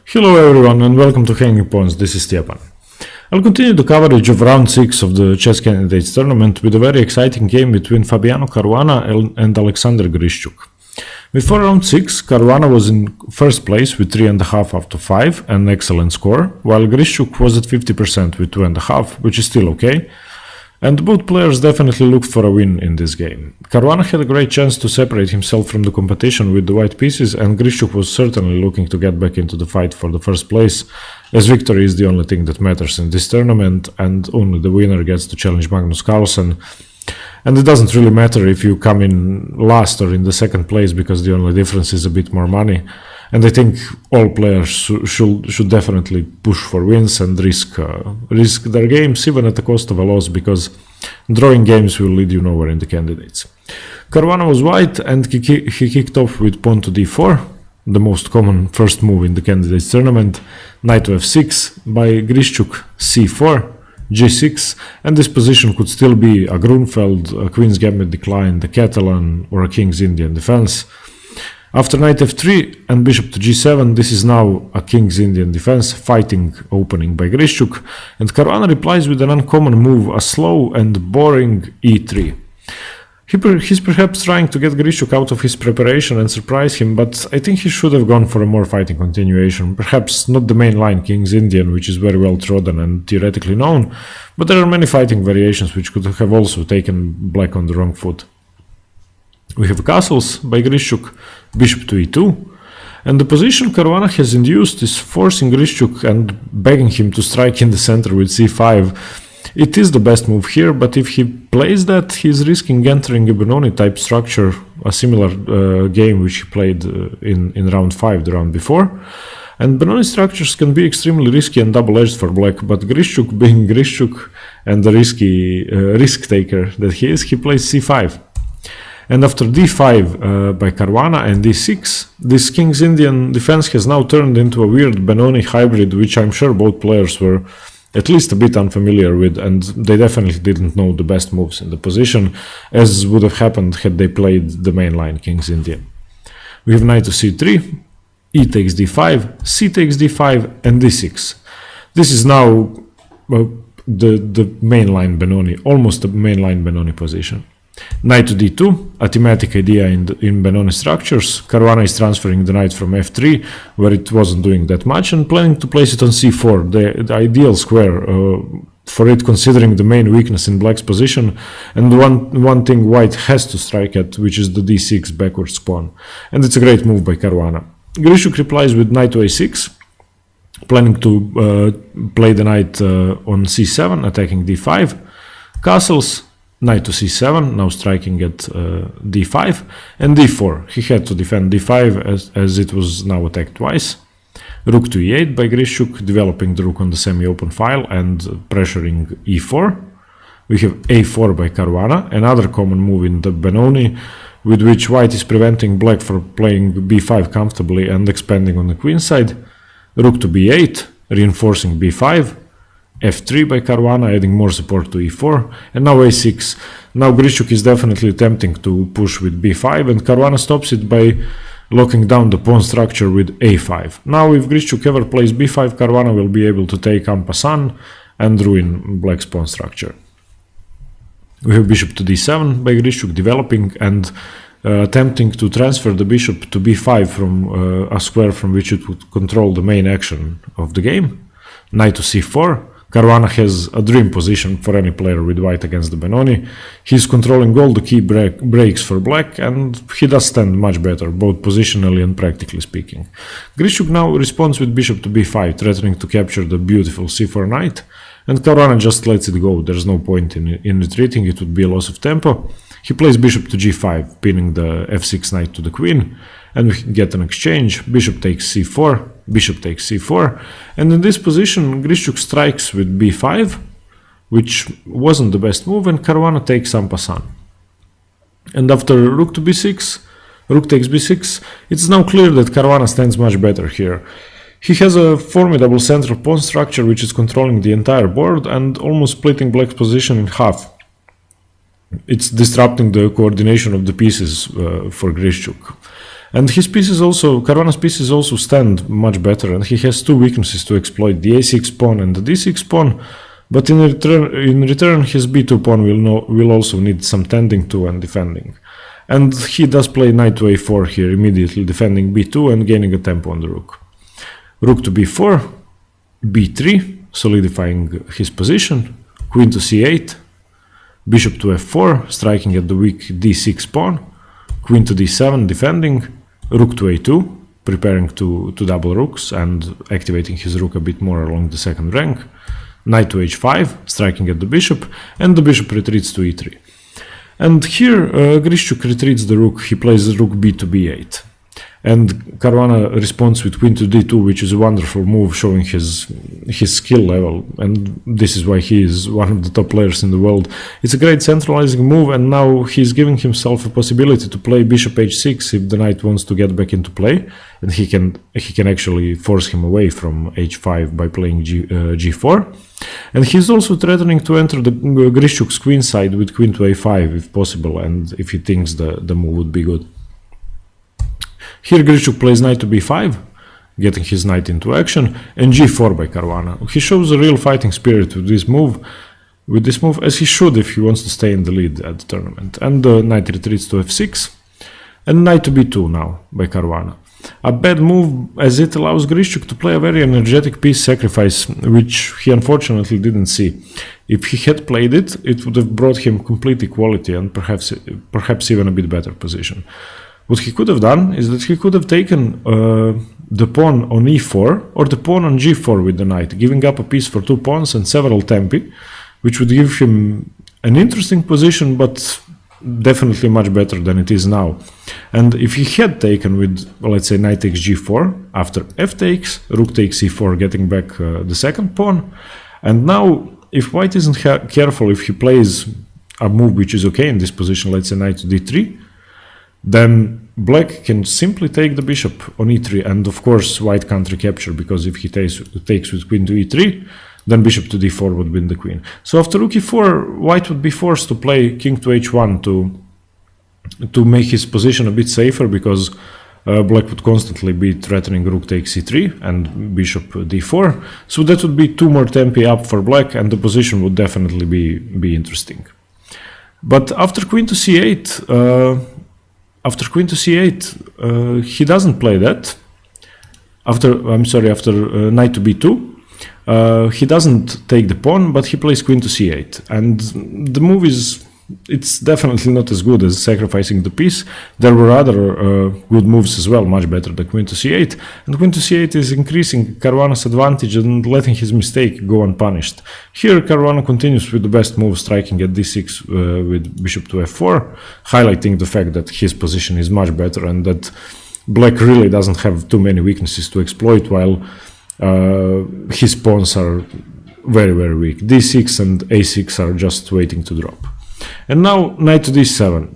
Hello everyone and welcome to Hanging Pawns, this is Stepan. I'll continue the coverage of round 6 of the Chess Candidates tournament with a very exciting game between Fabiano Caruana and Alexander Grischuk. Before round 6, Caruana was in first place with 3.5 out of 5, an excellent score, while Grischuk was at 50% with 2.5, which is still okay. And both players definitely looked for a win in this game. Caruana had a great chance to separate himself from the competition with the white pieces, and Grischuk was certainly looking to get back into the fight for the first place, as victory is the only thing that matters in this tournament, and only the winner gets to challenge Magnus Carlsen. And it doesn't really matter if you come in last or in the second place, because the only difference is a bit more money. And I think all players should definitely push for wins and risk their games, even at the cost of a loss, because drawing games will lead you nowhere in the candidates. Caruana was white, and he kicked off with pawn to d4, the most common first move in the candidates tournament, knight to f6, by Grischuk c4, g6, and this position could still be a Grunfeld, a Queen's Gambit decline, the Catalan, or a King's Indian defense. After knight f3 and bishop to g7, this is now a King's Indian defense, fighting opening by Grischuk, and Caruana replies with an uncommon move, a slow and boring e3. He's perhaps trying to get Grischuk out of his preparation and surprise him, but I think he should have gone for a more fighting continuation. Perhaps not the main line King's Indian, which is very well trodden and theoretically known, but there are many fighting variations which could have also taken black on the wrong foot. We have castles by Grischuk, bishop to e2, and the position Caruana has induced is forcing Grischuk and begging him to strike in the center with c5. It is the best move here, but if he plays that, he's risking entering a Benoni type structure, a similar game which he played in round 5, the round before. And Benoni structures can be extremely risky and double-edged for black, but Grischuk, being Grischuk and the risk taker that he is, he plays c5. And after d5 by Caruana and d6, this King's Indian defense has now turned into a weird Benoni hybrid, which I'm sure both players were at least a bit unfamiliar with, and they definitely didn't know the best moves in the position, as would have happened had they played the main line King's Indian. We have knight to c3, e takes d5, c takes d5, and d6. This is now the main line Benoni, almost the main line Benoni position. Knight to d2, a thematic idea in Benoni structures. Caruana is transferring the knight from f3, where it wasn't doing that much, and planning to place it on c4, the ideal square for it, considering the main weakness in black's position, and one thing white has to strike at, which is the d6 backwards pawn. And it's a great move by Caruana. Grischuk replies with knight to a6, planning to play the knight on c7, attacking d5. Castles, knight to c7, now striking at d5, and d4. He had to defend d5 as it was now attacked twice. Rook to e8 by Grischuk, developing the rook on the semi-open file and pressuring e4. We have a4 by Caruana, another common move in the Benoni, with which white is preventing black from playing b5 comfortably and expanding on the queen side. Rook to b8, reinforcing b5. f3 by Caruana, adding more support to e4, and now a6. Now Grischuk is definitely attempting to push with b5, and Caruana stops it by locking down the pawn structure with a5. Now if Grischuk ever plays b5, Caruana will be able to take en passant and ruin black's pawn structure. We have bishop to d7 by Grischuk, developing and attempting to transfer the bishop to b5 from a square from which it would control the main action of the game. Knight to c4. Caruana has a dream position for any player with white against the Benoni. He's controlling all the key breaks for black, and he does stand much better, both positionally and practically speaking. Grischuk now responds with bishop to b5, threatening to capture the beautiful c4 knight, and Caruana just lets it go. There's no point in retreating, it would be a loss of tempo. He plays bishop to g5, pinning the f6 knight to the queen, and we get an exchange. Bishop takes c4, bishop takes c4, and in this position Grischuk strikes with b5, which wasn't the best move, and Caruana takes en passant. And after rook to b6, rook takes b6, it's now clear that Caruana stands much better here. He has a formidable central pawn structure which is controlling the entire board and almost splitting black's position in half. It's disrupting the coordination of the pieces for Grischuk. And his pieces also, Caruana's pieces also stand much better, and he has two weaknesses to exploit, the a6 pawn and the d6 pawn, but in return his b2 pawn will also need some tending to and defending. And he does play knight to a4 here, immediately defending b2 and gaining a tempo on the rook. Rook to b4, b3, solidifying his position, queen to c8, bishop to f4, striking at the weak d6 pawn, queen to d7, defending, rook to a2, preparing to double rooks and activating his rook a bit more along the second rank, knight to h5, striking at the bishop, and the bishop retreats to e3. And here Grischuk retreats the rook, he plays rook b to b8. And Caruana responds with queen to d2, which is a wonderful move, showing his skill level, and this is why he is one of the top players in the world. It's a great centralizing move, and now he's giving himself a possibility to play bishop h6 if the knight wants to get back into play, and he can actually force him away from h5 by playing g4. And he's also threatening to enter the Grischuk's queen side with queen to a5 if possible, and if he thinks the move would be good. Here Grischuk plays knight to b5, getting his knight into action, and g4 by Caruana. He shows a real fighting spirit with this move, as he should if he wants to stay in the lead at the tournament. And the knight retreats to f6, and knight to b2 now by Caruana. A bad move, as it allows Grischuk to play a very energetic piece sacrifice, which he unfortunately didn't see. If he had played it, it would have brought him complete equality and perhaps even a bit better position. What he could have done is that he could have taken the pawn on e4 or the pawn on g4 with the knight, giving up a piece for 2 pawns and several tempi, which would give him an interesting position, but definitely much better than it is now. And if he had taken with, well, let's say, knight takes g4, after f takes, rook takes e4, getting back the second pawn, and now if white isn't careful, if he plays a move which is okay in this position, let's say knight to d3, then black can simply take the bishop on e3, and of course white can't recapture, because if he takes with queen to e3, then bishop to d4 would win the queen. So after rook e4, white would be forced to play king to h1 to make his position a bit safer, because black would constantly be threatening rook takes e3 and bishop d4. So that would be 2 more tempi up for black, and the position would definitely be interesting. But after queen to c8, he doesn't play that. After knight to b2, he doesn't take the pawn, but he plays queen to c8. And the move it's definitely not as good as sacrificing the piece. There were other good moves as well, much better than queen to c8. And queen to c8 is increasing Caruana's advantage and letting his mistake go unpunished. Here Caruana continues with the best move, striking at d6 with bishop to f4, highlighting the fact that his position is much better and that black really doesn't have too many weaknesses to exploit, while his pawns are very, very weak. d6 and a6 are just waiting to drop. And now knight to d7.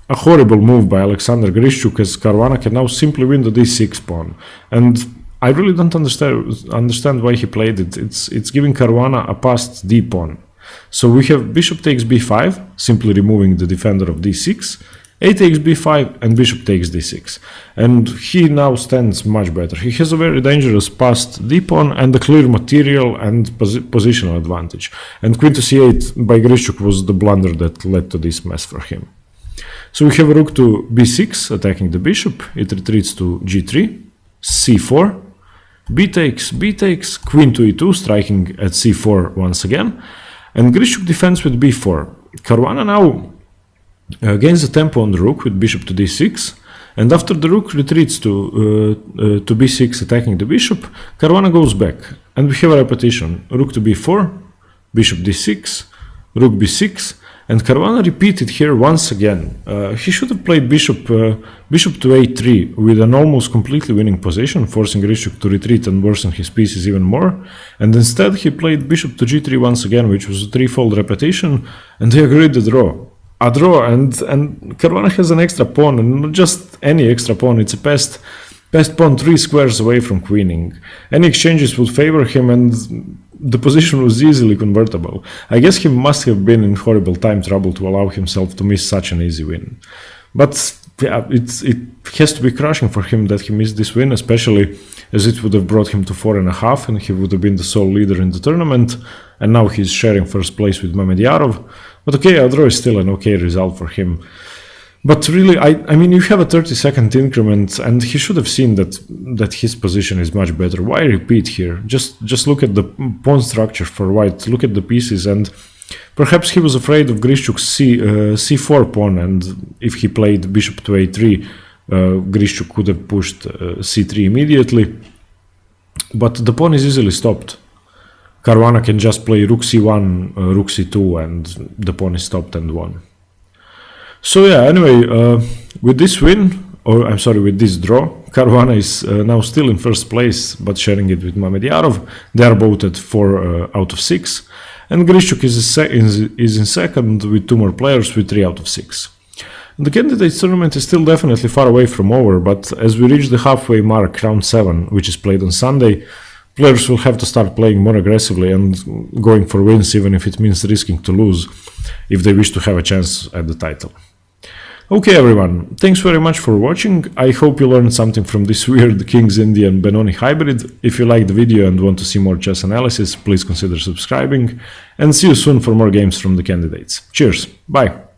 A horrible move by Alexander Grischuk, as Caruana can now simply win the d6 pawn. And I really don't understand why he played it. It's giving Caruana a passed d pawn. So we have bishop takes b5, simply removing the defender of d6, a takes b5, and bishop takes d6. And he now stands much better. He has a very dangerous passed d pawn and a clear material and positional advantage. And queen to c8 by Grischuk was the blunder that led to this mess for him. So we have a rook to b6, attacking the bishop. It retreats to g3, c4, b takes, queen to e2, striking at c4 once again. And Grischuk defends with b4. Caruana now gains the tempo on the rook with bishop to d6, and after the rook retreats to b6, attacking the bishop, Caruana goes back, and we have a repetition: rook to b4, bishop d6, rook b6, and Caruana repeated here once again. He should have played bishop to a3 with an almost completely winning position, forcing Grischuk to retreat and worsen his pieces even more, and instead he played bishop to g3 once again, which was a threefold repetition, and they agreed to draw. A draw, and Caruana has an extra pawn, and not just any extra pawn, it's a passed pawn 3 squares away from queening. Any exchanges would favor him, and the position was easily convertible. I guess he must have been in horrible time trouble to allow himself to miss such an easy win. But yeah, it has to be crushing for him that he missed this win, especially as it would have brought him to 4.5 and he would have been the sole leader in the tournament, and now he's sharing first place with Mamedyarov. But okay, a draw is still an okay result for him. But really, I mean, you have a 30-second increment, and he should have seen that his position is much better. Why repeat here? Just look at the pawn structure for white. Look at the pieces, and perhaps he was afraid of Grischuk's c4 pawn, and if he played bishop to a3, Grischuk could have pushed c3 immediately. But the pawn is easily stopped. Caruana can just play rook c1, rook c2, and the pawn is stopped and won. So yeah, anyway, with this win, or I'm sorry, with this draw, Caruana is now still in first place, but sharing it with Mamedyarov. They are both at 4 out of 6, and Grischuk is in second with 2 more players with 3 out of 6. The candidates tournament is still definitely far away from over, but as we reach the halfway mark, round 7, which is played on Sunday, players will have to start playing more aggressively and going for wins, even if it means risking to lose, if they wish to have a chance at the title. Okay everyone, thanks very much for watching. I hope you learned something from this weird King's Indian Benoni hybrid. If you liked the video and want to see more chess analysis, please consider subscribing, and see you soon for more games from the candidates. Cheers, bye!